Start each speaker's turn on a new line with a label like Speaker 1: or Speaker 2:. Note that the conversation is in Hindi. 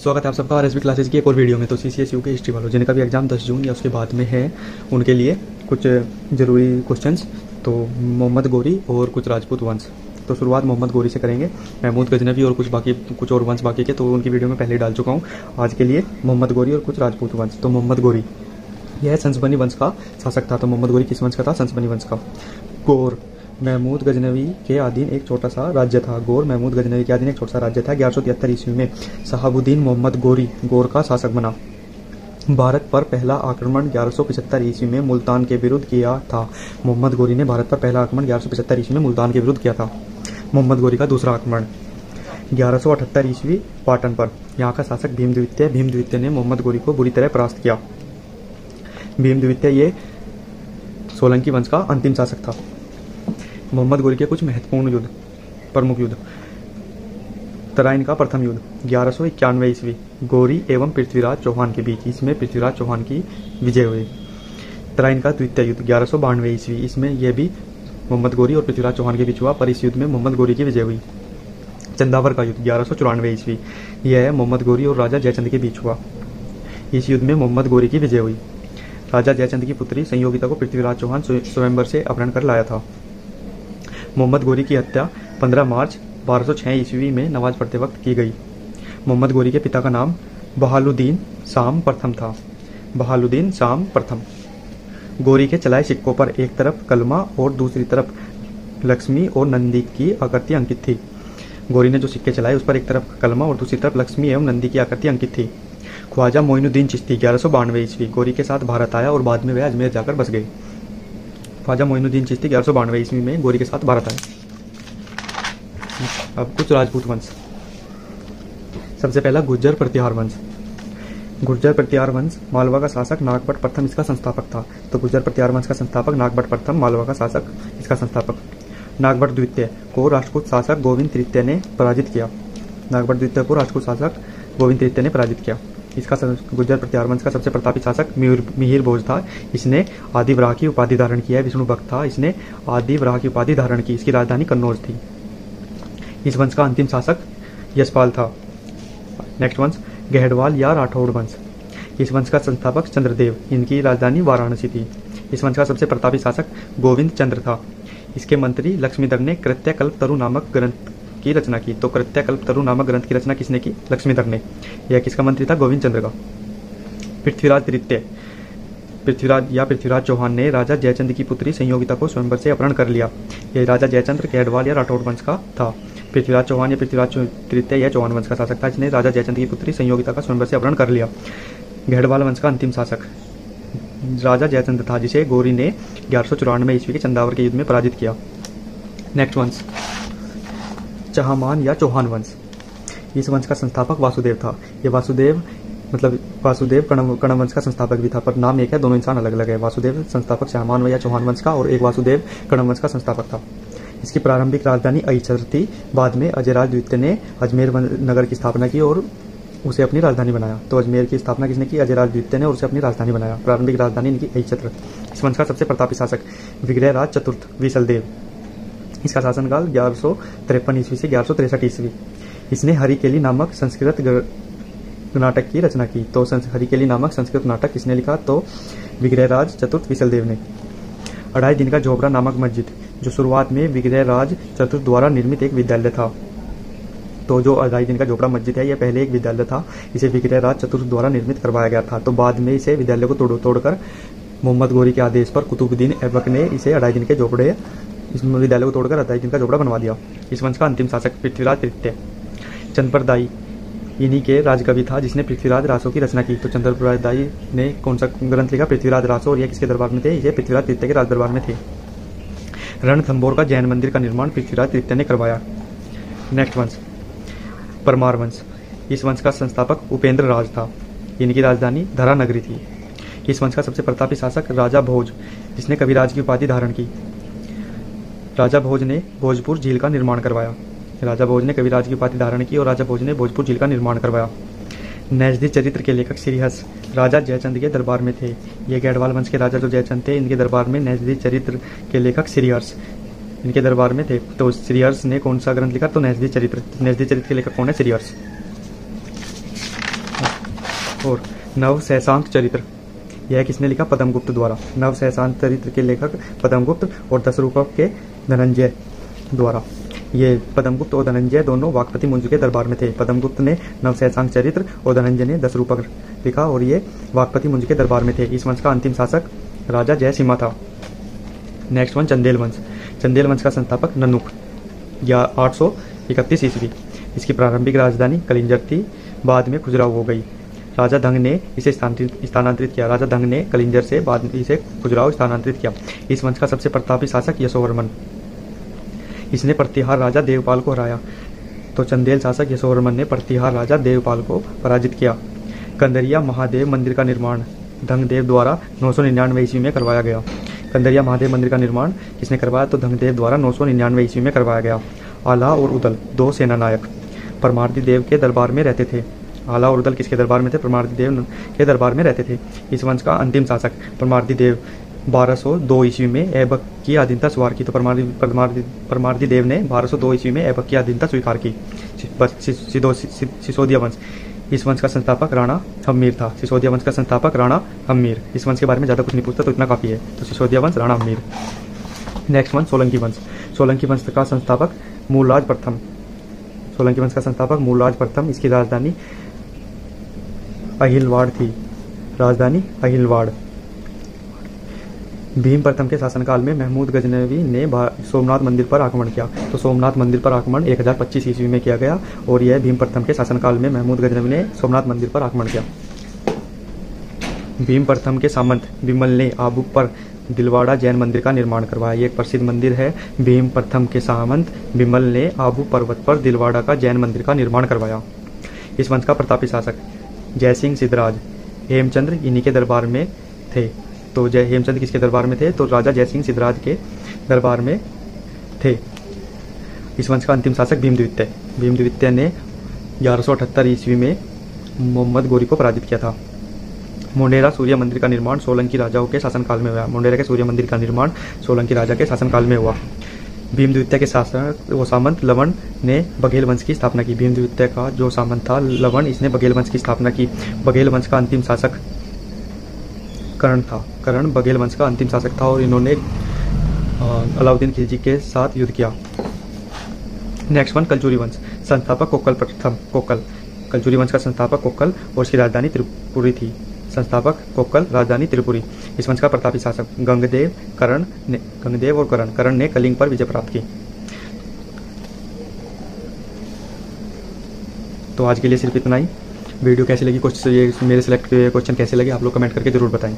Speaker 1: स्वागत है आप सबका आरएसबी क्लासेस की एक और वीडियो में। तो सीसीएसयू के हिस्ट्री वालों जिनका भी एग्जाम 10 जून या उसके बाद में है उनके लिए कुछ ज़रूरी क्वेश्चंस। तो मोहम्मद गोरी और कुछ राजपूत वंश। तो शुरुआत मोहम्मद गोरी से करेंगे। महमूद गजनवी और कुछ और वंश बाकी के तो उनकी वीडियो में पहले ही डाल चुका हूँ। आज के लिए मोहम्मद गोरी और कुछ राजपूत वंश। तो मोहम्मद गोरी यह सनसबनी वंश का शासक था। तो मोहम्मद गोरी किस वंश का था? सनसबनी वंश का। गोर महमूद गजनवी के अधीन एक छोटा सा राज्य था। गोर महमूद गजनवी के अधीन एक छोटा सा राज्य था। 1173 ईस्वी में शहाबुद्दीन मोहम्मद गोरी गोर का शासक बना। भारत पर पहला आक्रमण 1175 ईस्वी में मुल्तान के विरुद्ध किया था। मोहम्मद गोरी ने भारत पर पहला आक्रमण 1175 ईस्वी में मुल्तान के विरुद्ध किया था। मोहम्मद गोरी का दूसरा आक्रमण 1178 ईस्वी पाटन पर। यहाँ का शासक भीमद्वितीय ने मोहम्मद गोरी को बुरी तरह परास्त किया। भीमद्वितीय ये सोलंकी वंश का अंतिम शासक था। मोहम्मद गोरी के कुछ महत्वपूर्ण युद्ध, प्रमुख युद्ध। तराइन का प्रथम युद्ध 1191 ईस्वी गोरी एवं पृथ्वीराज चौहान के बीच। इसमें पृथ्वीराज चौहान की विजय हुई। तराइन का द्वितीय युद्ध 1192 ईस्वी। इसमें यह भी मोहम्मद गोरी और पृथ्वीराज चौहान के बीच हुआ, पर इस युद्ध में मोहम्मद गोरी की विजय हुई। चंदावर का युद्ध 1194 ईस्वी। यह मोहम्मद गोरी और राजा जयचंद के बीच हुआ। इस युद्ध में मोहम्मद गोरी की विजय हुई। राजा जयचंद की पुत्री संयोगिता को पृथ्वीराज चौहान स्वयंवर से अपहरण कर लाया था। मोहम्मद गोरी की हत्या 15 मार्च 1206 ईस्वी में नमाज पढ़ते वक्त की गई। मोहम्मद गोरी के पिता का नाम बहालुद्दीन शाम प्रथम था। बहालुद्दीन शाम प्रथम। गोरी के चलाए सिक्कों पर एक तरफ कलमा और दूसरी तरफ लक्ष्मी और नंदी की आकृति अंकित थी। गोरी ने जो सिक्के चलाए उस पर एक तरफ कलमा और दूसरी तरफ लक्ष्मी एवं नंदी की आकृति अंकित थी। ख्वाजा मोइनुद्दीन चिश्ती 1192 ईस्वी गोरी के साथ भारत आया और बाद में वे अजमेर जाकर बस गए। ख्वाजा मोइनुद्दीन चिश्ती 1192 ईस्वी में गोरी के साथ भारत आए। अब कुछ राजपूत वंश। सबसे पहला गुर्जर प्रतिहार वंश। गुर्जर प्रतिहार वंश मालवा का शासक नागभट्ट प्रथम इसका संस्थापक था। तो गुर्जर प्रतिहार वंश का संस्थापक नागभट्ट प्रथम, मालवा का शासक इसका संस्थापक। नागभट्ट द्वितीय को राजपूत शासक गोविंद तृतीय ने पराजित किया। नागभट्ट द्वितीय को राजपूत शासक गोविंद तृतीय ने पराजित किया। इसका गुर्जर प्रतिहार वंश का सबसे प्रतापी शासक मिहिर भोज था। इसने आदिवराह की उपाधि धारण की है। विष्णु भक्त था। इसने आदिवराह की उपाधि धारण की। इसकी राजधानी कन्नौज थी। इस वंश का अंतिम शासक यशपाल था। नेक्स्ट वंश गहडवाल या राठौड़ वंश। इस वंश का संस्थापक चंद्रदेव। इनकी राजधानी वाराणसी थी। इस वंश का सबसे प्रतापी शासक गोविंद चंद्र था। इसके मंत्री लक्ष्मीधर ने कृत्यकल्प तरु नामक ग्रंथ की रचना की। तो कृत्यकल्प तरु नामक ग्रंथ की रचना किसने की? लक्ष्मीधर ने। यह किसका मंत्री था? गोविंद चंद्र का। पृथ्वीराज तृतीय पृथ्वीराज चौहान ने राजा जयचंद की पुत्री संयोगिता को स्वयंवर से अपहरण कर लिया। यह राजा जयचंद्र गहडवाल या राठौड़ वंश का था। पृथ्वीराज चौहान या पृथ्वीराज तृतीय यह चौहान वंश का शासक था। जिसने राजा जयचंद की पुत्री संयोगिता का स्वयंवर से अपहरण कर लिया। गहडवाल वंश का अंतिम शासक राजा जयचंद था, जिसे गोरी ने 1194 ईस्वी के चंदावर के युद्ध में पराजित किया। नेक्स्ट वंश चहामान या चौहान वंश। इस वंश का संस्थापक वासुदेव था। ये वासुदेव कण्व वंश का संस्थापक भी था, पर नाम एक है, दोनों इंसान अलग अलग है। वासुदेव संस्थापक चहामान या चौहान वंश का और एक वासुदेव कण्व वंश का संस्थापक था। इसकी प्रारंभिक राजधानी अहिचत्र थी। बाद में अजयराज द्वितीय ने अजमेर नगर की स्थापना की और उसे अपनी राजधानी बनाया। तो अजमेर की स्थापना किसने की? अजयराज द्वितीय ने, और उसे अपनी राजधानी बनाया। प्रारंभिक राजधानी इनकी अहिचत्र। इस वंश का सबसे प्रतापी शासक विग्रहराज चतुर्थ विसलदेव। इसका शासनकाल 1153 ईस्वी से 1163 ईस्वी। इसने हरिकेली नामक संस्कृत नाटक की रचना की। तो हरिकेली नामक संस्कृत नाटक किसने लिखा? तो विग्रहराज चतुर्थ विसलदेव ने। अढ़ाई दिन का झोपड़ा नामक मस्जिद, जो शुरुआत में विग्रहराज चतुर्थ द्वारा निर्मित एक विद्यालय था। तो जो अढ़ाई दिन का झोपड़ा मस्जिद है, यह पहले एक विद्यालय था। इसे विग्रहराज चतुर्थ द्वारा निर्मित करवाया गया था। तो बाद में इसे विद्यालय को तोड़कर मोहम्मद गोरी के आदेश पर कुतुबुद्दीन ऐबक ने इसे अढ़ाई दिन के झोपड़े इस विद्यालय को तोड़कर अढ़ाई दिन का झोपड़ा बनवा दिया। इस वंश का अंतिम शासक पृथ्वीराज तृतीय चंद्रप्रदायी इन्हीं के राजकवि था, जिसने पृथ्वीराज रासो की रचना की। तो चंद्रप्रदायी ने कौन सा ग्रंथ लिखा? पृथ्वीराज रासो। और यह किसके दरबार में थे? ये पृथ्वीराज तृतीय के राज दरबार में थे। रणथंभौर का जैन मंदिर का निर्माण पृथ्वीराज तृतीय ने करवाया। नेक्स्ट वंश परमार वंश। इस वंश का संस्थापक उपेंद्र राज था। इनकी राजधानी धरा नगरी थी। इस वंश का सबसे प्रतापी शासक राजा भोज, जिसने कविराज की उपाधि धारण की। राजा भोज ने भोजपुर झील का निर्माण करवाया। राजा भोज ने कविराज की उपाधि धारण की और राजा भोज ने भोजपुर झील का निर्माण करवाया। नैजदी चरित्र के लेखक श्रीहर्ष राजा जयचंद के दरबार में थे। ये गढ़वाल वंश के राजा जो जयचंद थे, इनके दरबार में नैजदी चरित्र के लेखक श्रीहर्ष इनके दरबार में थे। तो श्रीहर्ष ने कौन सा ग्रंथ लिखा? तो नैजदी चरित्र। नैजदी चरित्र के लेखक कौन है? श्रीहर्ष। और नव सहसांक चरित्र, यह किसने लिखा? पद्मगुप्त द्वारा। नव सहसांक चरित्र के लेखक पद्मगुप्त और 10 रूपक के धनंजय द्वारा। ये पद्मगुप्त और धनंजय दोनों वाकपति मुंज के दरबार में थे। पद्मगुप्त ने नव सहसांक चरित्र और धनंजय ने 10 रूपक लिखा और ये वाकपति मुंज के दरबार में थे। इस वंश का अंतिम शासक राजा जयसिम्हा था। नेक्स्ट वन, चंदेल वंश। चंदेल वंश का संस्थापक ननुक, या 831 ईस्वी। इसकी प्रारंभिक राजधानी कलिंजर थी, बाद में खुजराहो हो गई। राजा धंग ने इसे स्थानांतरित किया। राजा धंग ने कलिंजर से बाद में इसे खुजराहो स्थानांतरित किया। इस वंश का सबसे प्रतापी शासक यशोवर्मन, इसने प्रतिहार राजा देवपाल को हराया। तो चंदेल शासक यशोवर्मन ने प्रतिहार राजा देवपाल को पराजित किया। कंदरिया महादेव मंदिर का निर्माण धंगदेव द्वारा 999 ईस्वी में करवाया गया। कंदरिया महादेव मंदिर का निर्माण किसने करवाया? तो धंगदेव द्वारा 999 ईस्वी में करवाया गया। आला और उदल 2 सेनानायक परमार्दी देव के दरबार में रहते थे। आला और उदल किसके दरबार में थे? परमार्दी देव के दरबार में रहते थे। इस वंश का अंतिम शासक परमार्दी देव 1202 ईस्वी में ऐबक की अधीनता स्वीकार की। तो परमार्दी देव ने 1202 ईस्वी में ऐबक की अधीनता स्वीकार की। सिसोदिया वंश, इस वंश का संस्थापक राणा हम्मीर था। सिसोदिया वंश का संस्थापक राणा हम्मीर। इस वंश के बारे में ज़्यादा कुछ नहीं पूछता, तो इतना काफ़ी है। तो सिसोदिया वंश, राणा हम्मीर। नेक्स्ट वन, सोलंकी वंश। सोलंकी वंश का संस्थापक मूलराज प्रथम। सोलंकी वंश का संस्थापक मूलराज प्रथम। इसकी राजधानी अहिलवाड़ थी। राजधानी अहिलवाड़। भीम प्रथम के शासनकाल में महमूद गजनवी ने सोमनाथ मंदिर पर आक्रमण किया। तो सोमनाथ मंदिर पर आक्रमण 1025 ईस्वी में किया गया और यह भीम प्रथम के शासनकाल में महमूद गजनवी ने सोमनाथ मंदिर पर आक्रमण किया। भीम प्रथम के सामंत विमल ने आबू पर दिलवाड़ा जैन मंदिर का निर्माण करवाया। ये एक प्रसिद्ध मंदिर है। भीम प्रथम के सामंत विमल ने आबू पर्वत पर दिलवाड़ा का जैन मंदिर का निर्माण करवाया। इस वंश का प्रतापी शासक जयसिंह सिद्धराज, हेमचंद्र इन्हीं के दरबार में थे। तो हेमचंद्र किसके दरबार में थे? तो राजा जयसिंह सिद्धराज के दरबार में थे। इस वंश का अंतिम शासक भीमद्वितीय। भीमद्वितीय ने 1178 ईस्वी में मोहम्मद गोरी को पराजित किया था। मोढेरा सूर्य मंदिर का निर्माण सोलंकी राजाओं के शासनकाल में हुआ। मोढेरा के सूर्य मंदिर का निर्माण सोलंकी राजा के शासनकाल में हुआ। भीमद्वितीय के शासक वो सामंत लवण ने बघेल वंश की स्थापना की। भीमद्वितीय का जो सामंत था लवण, इसने बघेल वंश की स्थापना की। बघेल वंश का अंतिम शासक कर्ण था। कर्ण बघेल वंश का अंतिम शासक था और इन्होंने अलाउद्दीन खिलजी के साथ युद्ध किया। नेक्स्ट वन, कलचुरी वंश। संस्थापक कोक्कल प्रथम। कोक्कल, कलचुरी वंश का संस्थापक कोक्कल और इसकी राजधानी त्रिपुरी थी। संस्थापक कोक्कल, राजधानी त्रिपुरी। इस वंश का प्रतापी शासक गंगदेव और करण। करण ने कलिंग पर विजय प्राप्त की। तो आज के लिए सिर्फ इतना ही। वीडियो कैसी लगी, कुछ ये मेरे सिलेक्ट किए क्वेश्चन कैसे लगे, आप लोग कमेंट करके जरूर बताएं।